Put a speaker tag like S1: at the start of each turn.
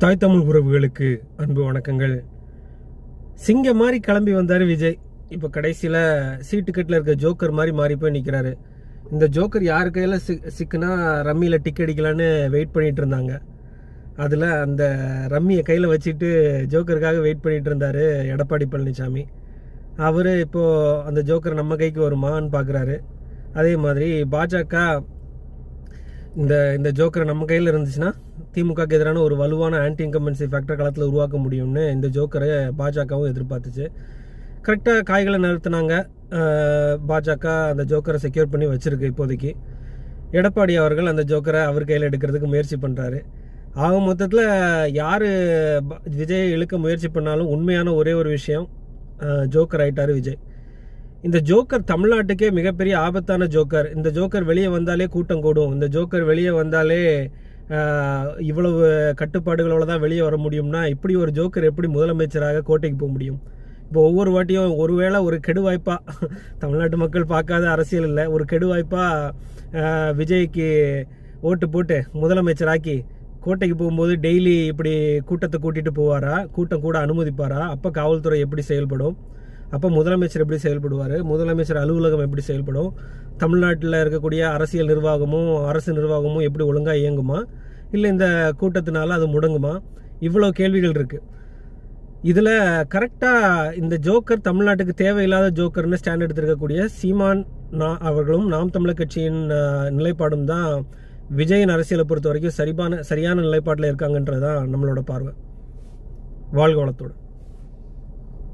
S1: தாய் தமிழ் உறவுகளுக்கு அன்பு வணக்கங்கள். சிங்கம் மாதிரி கிளம்பி வந்தார் விஜய். இப்போ கடைசியில் சீட்டுக்கட்டில் இருக்க ஜோக்கர் மாதிரி மாறி போய் நிற்கிறாரு. இந்த ஜோக்கர் யார் கையில் சிக்குனா ரம்மியில் டிக் அடிக்கலான்னு வெயிட் பண்ணிகிட்டு இருந்தாங்க. அதில் அந்த ரம்மியை கையில் வச்சுட்டு ஜோக்கருக்காக வெயிட் பண்ணிகிட்டு இருந்தார் எடப்பாடி பழனிசாமி. அவர் இப்போது அந்த ஜோக்கர் நம்ம கைக்கு வருமான்னு பார்க்குறாரு. அதே மாதிரி பாஜக இந்த ஜோக்கரை நம்ம கையில் இருந்துச்சுன்னா திமுகக்கு எதிரான ஒரு வலுவான ஆன்டி இன்கம்பன்சி ஃபேக்டர் களத்தில் உருவாக்க முடியும்னு இந்த ஜோக்கரை பாஜகவும் எதிர்பார்த்துச்சு. கரெக்டாக காய்களை நிறுத்தினாங்க. பாஜக அந்த ஜோக்கரை செக்யூர் பண்ணி வச்சுருக்கு. இப்போதைக்கு எடப்பாடி அவர்கள் அந்த ஜோக்கரை அவர் கையில் எடுக்கிறதுக்கு முயற்சி பண்ணுறாரு. ஆக மொத்தத்தில் யார் விஜயை இழுக்க முயற்சி பண்ணாலும் உண்மையான ஒரே ஒரு விஷயம், ஜோக்கர் ஆயிட்டார் விஜய். இந்த ஜோக்கர் தமிழ்நாட்டுக்கே மிகப்பெரிய ஆபத்தான ஜோக்கர். இந்த ஜோக்கர் வெளியே வந்தாலே கூட்டம் கூடும். இந்த ஜோக்கர் வெளியே வந்தாலே இவ்வளவு கட்டுப்பாடுகளோடு தான் வெளியே வர முடியும்னா இப்படி ஒரு ஜோக்கர் எப்படி முதலமைச்சராக கோட்டைக்கு போக முடியும்? இப்போ ஒவ்வொரு வாட்டியும் ஒருவேளை ஒரு கெடு வாய்ப்பாக, தமிழ்நாட்டு மக்கள் பார்க்காத அரசியல் இல்லை, ஒரு கெடு வாய்ப்பாக விஜய்க்கு ஓட்டு போட்டு முதலமைச்சராக்கி கோட்டைக்கு போகும்போது டெய்லி இப்படி கூட்டத்தை கூட்டிகிட்டு போவாரா? கூட்டம் கூட அனுமதிப்பாரா? அப்போ காவல்துறை எப்படி செயல்படும்? அப்போ முதலமைச்சர் எப்படி செயல்படுவார்? முதலமைச்சர் அலுவலகம் எப்படி செயல்படும்? தமிழ்நாட்டில் இருக்கக்கூடிய அரசியல் நிர்வாகமும் அரசு நிர்வாகமும் எப்படி ஒழுங்காக இயங்குமா? இல்லை இந்த கூட்டத்தினால அது முடங்குமா? இவ்வளோ கேள்விகள் இருக்குது. இதில் கரெக்டாக இந்த ஜோக்கர் தமிழ்நாட்டுக்கு தேவையில்லாத ஜோக்கர்னு ஸ்டாண்ட் எடுத்திருக்கக்கூடிய சீமான் அவர்களும் நாம் தமிழர் கட்சியின் நிலைப்பாடும் தான் விஜயின் அரசியலை பொறுத்த வரைக்கும் சரியான நிலைப்பாட்டில் இருக்காங்கன்றது தான் நம்மளோட பார்வை. வாழ்க வளத்தோடு.